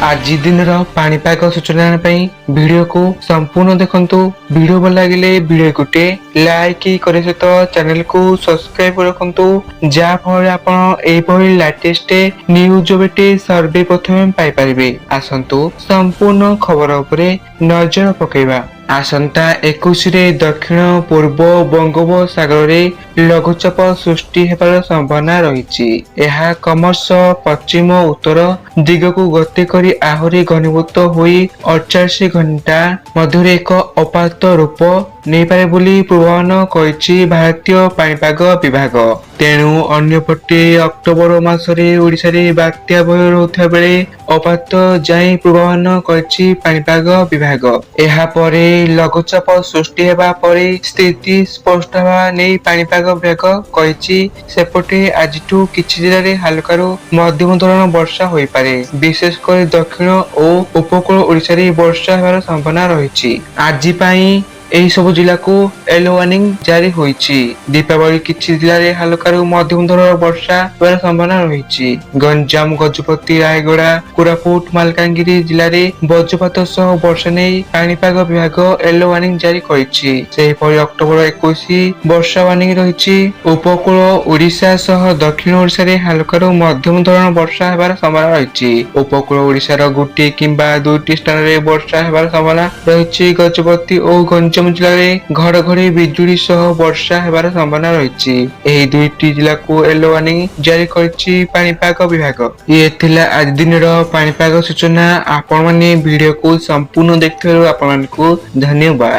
आज दिन पाणीपाग सूचना वीडियो को संपूर्ण देखंतु। वीडियो भल लगे वीडियो गोटे लाइक करे सहित चैनल को सब्सक्राइब रखंतु। जहाँ फल आप लेटेस्ट न्यूज बेटे सर्वे प्रथम पाई परिबे। आसंतु संपूर्ण खबर उपरे नजर पकेबा। आसंता 21 रे दक्षिण पूर्व बंगोपसागर रे लघुचाप सृष्टि हेबार संभावना रही। यह क्रमश पश्चिम उत्तर दिग को गति करी आहरी घनीभूत होई 48 घंटा मध्य एक अपात रूप नहीं पारे बोली पूर्वानुमान करिछि भारतीय पाणीपाग विभाग। तेणु अन्यपटे अक्टोबर मासरे ओडिशा रे बात्या भय रहउथिबा बेले अपात जाई पूर्वानुमान करिछि पाणीपाग विभाग। एहा परे लघुचाप सृष्टि हेबा परे स्थिति स्पष्ट हेबा नै पाणीपाग विभाग कहिछि। सेपटे आजिठू किछि जिल्ला रे हल्कारू मध्यम धरण वर्षा होई पारे। विशेषकर दक्षिण और उपकूल ओडिशा रे वर्षा हेबार संभावना रही। आज पई एही सब जिला को येलो वार्निंग जारी होईछि। दीपावली किछि जिला रे हल्कारू मध्यम धरण वर्षा हेबार संभावना रही। गंजाम गजपति रायगड़ा कोरापुट मालकानगिरी जिला रे वज्रपात सह वर्षा नै पाणीपाग विभाग येलो वार्निंग जारी करिछि। सेहिपरि अक्टोबर 21 वर्षा वार्निंग रहिछि। उपकूल ओडिशा सह दक्षिण ओडिशा रे हल्कारू मध्यम धरण वर्षा हेबार संभावना रहिछि। उपकूल ओडिशा रो गोटे किंबा दुईटी स्थान रे वर्षा हेबार संभावना रहिछि। गजपति और गंजाम जिले में घड़घड़ी बिजुली सह वर्षा हेबार संभावना रही। एही दुईटी जिला को येलो वार्निंग जारी करिछि पाणीपाग विभाग। ये थिला आज दिन पाणीपाग सूचना। आपण माने वीडियो को संपूर्ण देखथिबारु आपण मानकु धन्यवाद।